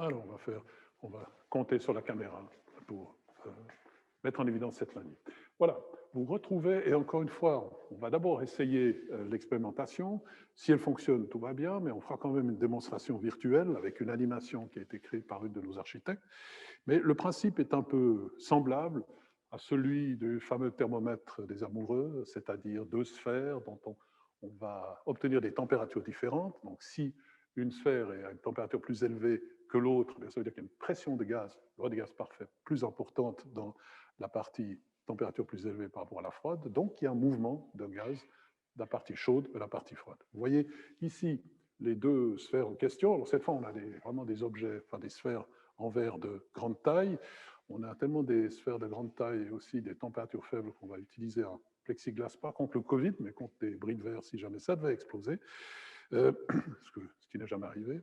Alors, on va compter sur la caméra pour mettre en évidence cette manip. Voilà, vous retrouvez, et encore une fois, on va d'abord essayer l'expérimentation. Si elle fonctionne, tout va bien, mais on fera quand même une démonstration virtuelle avec une animation qui a été créée par une de nos architectes. Mais le principe est un peu semblable à celui du fameux thermomètre des amoureux, c'est-à-dire deux sphères dont on va obtenir des températures différentes. Donc, si une sphère est à une température plus élevée que l'autre, ça veut dire qu'il y a une pression de gaz, loi de gaz parfait, plus importante dans la partie température plus élevée par rapport à la froide. Donc, il y a un mouvement de gaz de la partie chaude et la partie froide. Vous voyez ici les deux sphères en question. Alors, cette fois, on a vraiment des objets, enfin des sphères en verre de grande taille. On a tellement des sphères de grande taille et aussi des températures faibles qu'on va utiliser un plexiglas, pas contre le Covid, mais contre des bris de verre si jamais ça devait exploser, ce qui n'est jamais arrivé.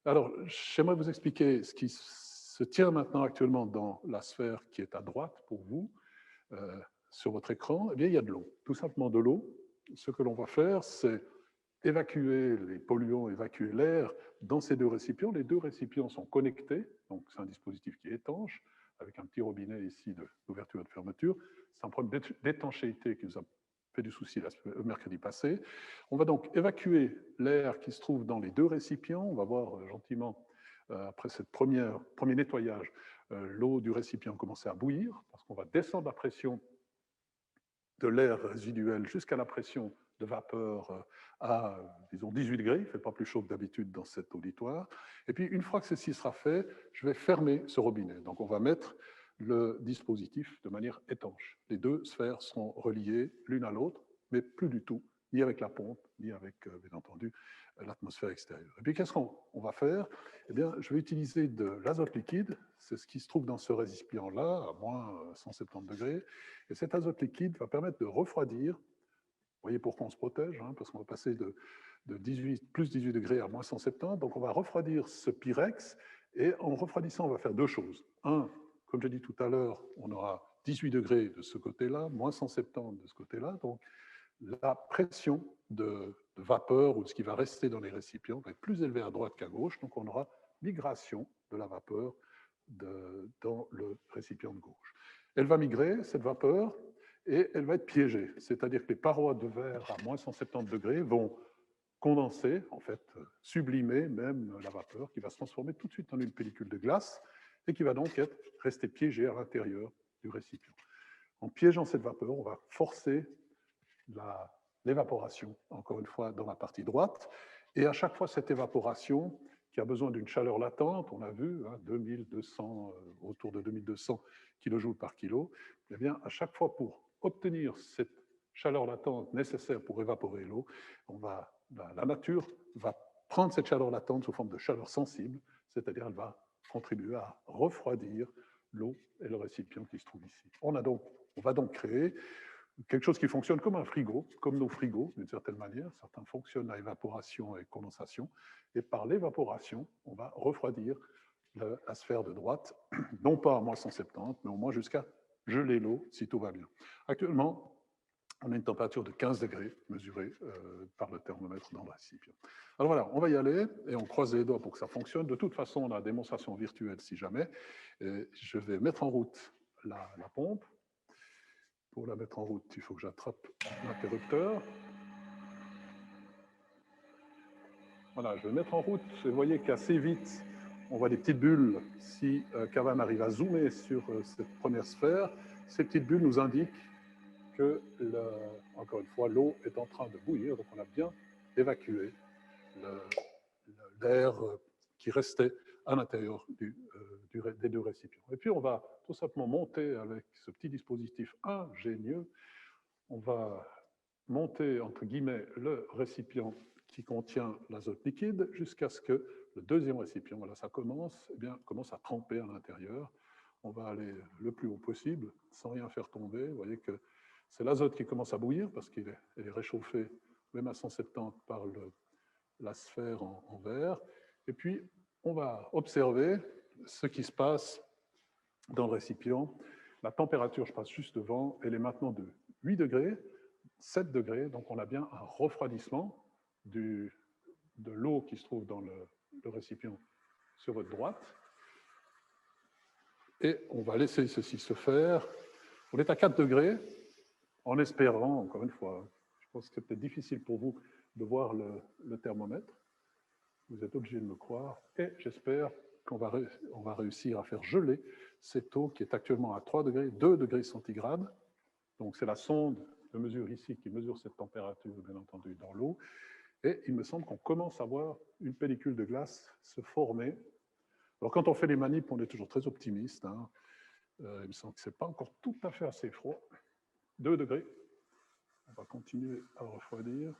Alors, j'aimerais vous expliquer ce qui se tient maintenant actuellement dans la sphère qui est à droite pour vous, sur votre écran. Eh bien, il y a de l'eau, tout simplement de l'eau. Ce que l'on va faire, c'est évacuer les polluants, évacuer l'air dans ces deux récipients. Les deux récipients sont connectés, donc c'est un dispositif qui est étanche, avec un petit robinet ici d'ouverture et de fermeture. C'est un problème d'étanchéité qui nous a fait du souci le mercredi passé. On va donc évacuer l'air qui se trouve dans les deux récipients. On va voir gentiment, après ce premier nettoyage, l'eau du récipient commencer à bouillir, parce qu'on va descendre la pression de l'air résiduel jusqu'à la pression de vapeur à, disons, 18 degrés. Il ne fait pas plus chaud que d'habitude dans cet auditoire. Et puis, une fois que ceci sera fait, je vais fermer ce robinet. Donc, on va mettre le dispositif de manière étanche. Les deux sphères seront reliées l'une à l'autre, mais plus du tout, ni avec la pompe, ni avec, bien entendu, l'atmosphère extérieure. Et puis, qu'est-ce qu'on va faire? Eh bien, je vais utiliser de l'azote liquide. C'est ce qui se trouve dans ce récipient-là, à moins 170 degrés. Et cet azote liquide va permettre de refroidir. Vous voyez pourquoi on se protège, hein, parce qu'on va passer de plus 18 degrés à moins 170. Donc, on va refroidir ce Pyrex. Et en refroidissant, on va faire deux choses. Un, comme j'ai dit tout à l'heure, on aura 18 degrés de ce côté-là, moins 170 de ce côté-là. Donc, la pression de vapeur ou de ce qui va rester dans les récipients va être plus élevée à droite qu'à gauche. Donc, on aura migration de la vapeur dans le récipient de gauche. Elle va migrer, cette vapeur, et elle va être piégée. C'est-à-dire que les parois de verre à moins 170 degrés vont condenser, en fait, sublimer même la vapeur, qui va se transformer tout de suite en une pellicule de glace et qui va donc rester piégée à l'intérieur du récipient. En piégeant cette vapeur, on va forcer l'évaporation, encore une fois, dans la partie droite. Et à chaque fois, cette évaporation, qui a besoin d'une chaleur latente, on a vu, hein, 2200, autour de 2200 kJ par kilo, eh bien, à chaque fois, pour obtenir cette chaleur latente nécessaire pour évaporer l'eau, la nature va prendre cette chaleur latente sous forme de chaleur sensible, c'est-à-dire elle va contribuer à refroidir l'eau et le récipient qui se trouve ici. On va donc créer quelque chose qui fonctionne comme un frigo, comme nos frigos, d'une certaine manière. Certains fonctionnent à évaporation et condensation. Et par l'évaporation, on va refroidir la sphère de droite, non pas à moins 170, mais au moins jusqu'à geler l'eau, si tout va bien. Actuellement, on a une température de 15 degrés mesurée par le thermomètre dans le récipient. Alors voilà, on va y aller et on croise les doigts pour que ça fonctionne. De toute façon, on a la démonstration virtuelle si jamais. Et je vais mettre en route la pompe. Pour la mettre en route, il faut que j'attrape l'interrupteur. Voilà, je vais mettre en route. Vous voyez qu'assez vite, on voit des petites bulles. Si Kavan arrive à zoomer sur cette première sphère, ces petites bulles nous indiquent que, encore une fois, l'eau est en train de bouillir. Donc, on a bien évacué l'air qui restait à l'intérieur des deux récipients. Et puis, on va tout simplement monter avec ce petit dispositif ingénieux. On va monter, entre guillemets, le récipient qui contient l'azote liquide jusqu'à ce que le deuxième récipient, voilà, ça commence à tremper à l'intérieur. On va aller le plus haut possible sans rien faire tomber. Vous voyez que c'est l'azote qui commence à bouillir parce qu'il est réchauffé même à 170 par la sphère en verre. Et puis, on va observer ce qui se passe dans le récipient. La température, je passe juste devant, elle est maintenant de 8 degrés, 7 degrés, donc on a bien un refroidissement de l'eau qui se trouve dans le récipient sur votre droite. Et on va laisser ceci se faire. On est à 4 degrés, en espérant, encore une fois, je pense que c'est peut-être difficile pour vous de voir le thermomètre. Vous êtes obligé de me croire. Et j'espère qu'on va réussir à faire geler cette eau qui est actuellement à 3 degrés, 2 degrés centigrades. Donc c'est la sonde de mesure ici qui mesure cette température, bien entendu, dans l'eau. Et il me semble qu'on commence à voir une pellicule de glace se former. Alors quand on fait les manips, on est toujours très optimiste. Hein. Il me semble que ce n'est pas encore tout à fait assez froid. 2 degrés. On va continuer à refroidir.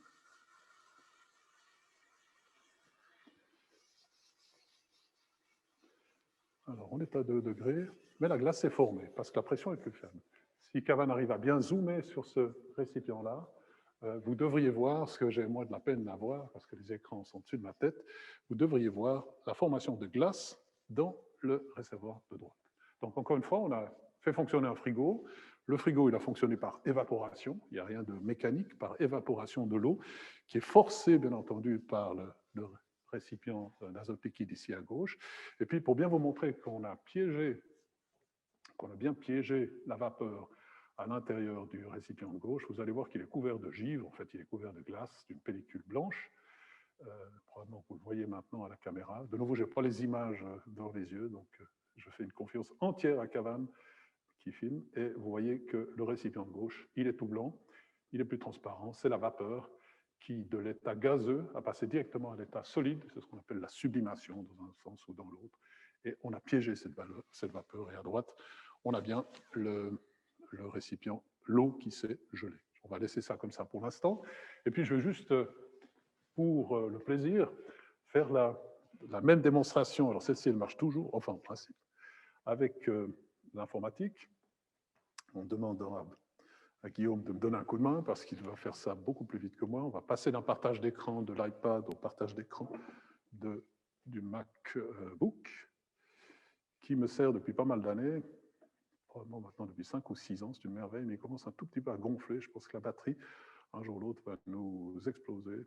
Alors, on est à 2 degrés, mais la glace s'est formée parce que la pression est plus faible. Si Cavan arrive à bien zoomer sur ce récipient-là, vous devriez voir ce que j'ai moi de la peine à voir parce que les écrans sont dessus de ma tête. Vous devriez voir la formation de glace dans le réservoir de droite. Donc, encore une fois, on a fait fonctionner un frigo. Le frigo, il a fonctionné par évaporation. Il n'y a rien de mécanique, par évaporation de l'eau, qui est forcée, bien entendu, par le récipient d'azote liquide ici à gauche. Et puis, pour bien vous montrer qu'on a bien piégé la vapeur à l'intérieur du récipient de gauche, vous allez voir qu'il est couvert de givre. En fait, il est couvert de glace, d'une pellicule blanche. Probablement que vous le voyez maintenant à la caméra. De nouveau, je n'ai pas les images dans les yeux, donc je fais une confiance entière à Cavan qui filme. Et vous voyez que le récipient de gauche, il est tout blanc, il est plus transparent, c'est la vapeur qui, de l'état gazeux, a passé directement à l'état solide. C'est ce qu'on appelle la sublimation, dans un sens ou dans l'autre. Et on a piégé cette vapeur. Et à droite, on a bien le récipient, l'eau qui s'est gelée. On va laisser ça comme ça pour l'instant. Et puis, je vais juste, pour le plaisir, faire la même démonstration. Alors, celle-ci, elle marche toujours, enfin, en principe, avec l'informatique, en demandant à Guillaume de me donner un coup de main parce qu'il va faire ça beaucoup plus vite que moi. On va passer d'un partage d'écran de l'iPad au partage d'écran du MacBook, qui me sert depuis pas mal d'années, probablement maintenant depuis 5 ou 6 ans, c'est une merveille, mais il commence un tout petit peu à gonfler. Je pense que la batterie, un jour ou l'autre, va nous exploser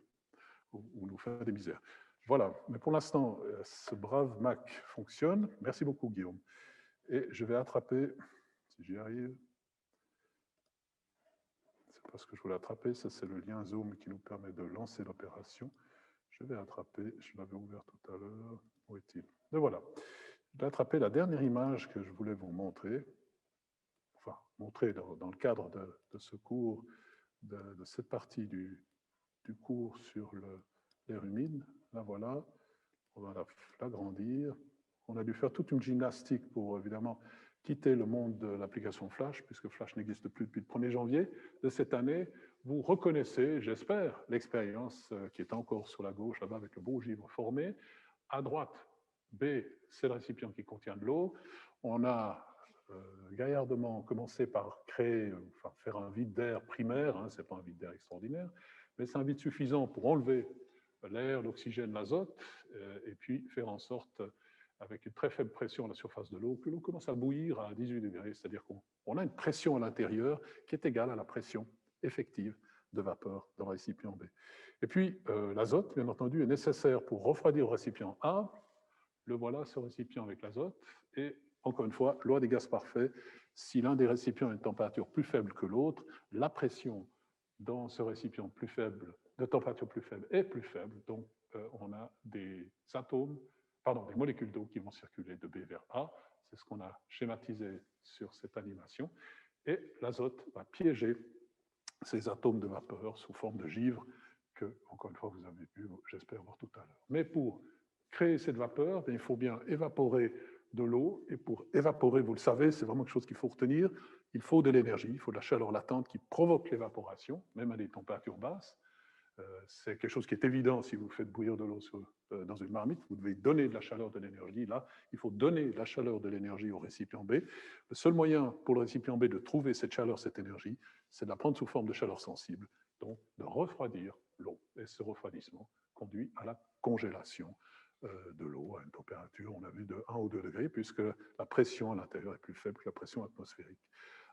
ou nous faire des misères. Voilà, mais pour l'instant, ce brave Mac fonctionne. Merci beaucoup, Guillaume. Et je vais attraper, si j'y arrive, c'est pas ce que je voulais attraper, ça c'est le lien Zoom qui nous permet de lancer l'opération. Je vais attraper, je l'avais ouvert tout à l'heure, où est-il? Et voilà, je vais attraper la dernière image que je voulais vous montrer, enfin, montrer dans le cadre de ce cours, de cette partie du cours sur l'air humide. Là, voilà, on va l'agrandir. On a dû faire toute une gymnastique pour, évidemment, quitter le monde de l'application Flash, puisque Flash n'existe plus depuis le 1er janvier de cette année. Vous reconnaissez, j'espère, l'expérience qui est encore sur la gauche, là-bas, avec le beau givre formé. À droite, B, c'est le récipient qui contient de l'eau. On a gaillardement commencé par créer, enfin, faire un vide d'air primaire, hein, ce n'est pas un vide d'air extraordinaire, mais c'est un vide suffisant pour enlever l'air, l'oxygène, l'azote, et puis faire en sorte, avec une très faible pression à la surface de l'eau, que l'eau commence à bouillir à 18 degrés, c'est-à-dire qu'on a une pression à l'intérieur qui est égale à la pression effective de vapeur dans le récipient B. Et puis, l'azote, bien entendu, est nécessaire pour refroidir le récipient A. Le voilà, ce récipient avec l'azote. Et encore une fois, loi des gaz parfaits, si l'un des récipients a une température plus faible que l'autre, la pression dans ce récipient plus faible, de température plus faible, est plus faible. Donc, on a des des molécules d'eau qui vont circuler de B vers A. C'est ce qu'on a schématisé sur cette animation. Et l'azote va piéger ces atomes de vapeur sous forme de givre que, encore une fois, vous avez pu, j'espère, voir tout à l'heure. Mais pour créer cette vapeur, il faut bien évaporer de l'eau. Et pour évaporer, vous le savez, c'est vraiment quelque chose qu'il faut retenir. Il faut de l'énergie, il faut de la chaleur latente qui provoque l'évaporation, même à des températures basses. C'est quelque chose qui est évident si vous faites bouillir de l'eau dans une marmite. Vous devez donner de la chaleur, de l'énergie. Là, il faut donner de la chaleur, de l'énergie au récipient B. Le seul moyen pour le récipient B de trouver cette chaleur, cette énergie, c'est de la prendre sous forme de chaleur sensible, donc de refroidir l'eau. Et ce refroidissement conduit à la congélation de l'eau à une température, on a vu, de 1 ou 2 degrés, puisque la pression à l'intérieur est plus faible que la pression atmosphérique.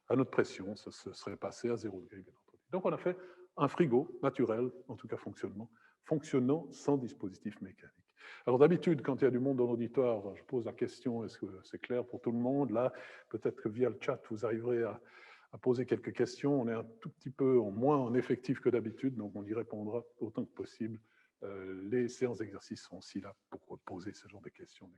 À notre pression, ce serait passé à 0 degré, bien entendu. Donc on a fait un frigo naturel, en tout cas fonctionnant sans dispositif mécanique. Alors d'habitude, quand il y a du monde dans l'auditoire, je pose la question, est-ce que c'est clair pour tout le monde? Là, peut-être que via le chat, vous arriverez à poser quelques questions. On est un tout petit peu moins en effectif que d'habitude, donc on y répondra autant que possible. Les séances d'exercice sont aussi là pour poser ce genre de questions.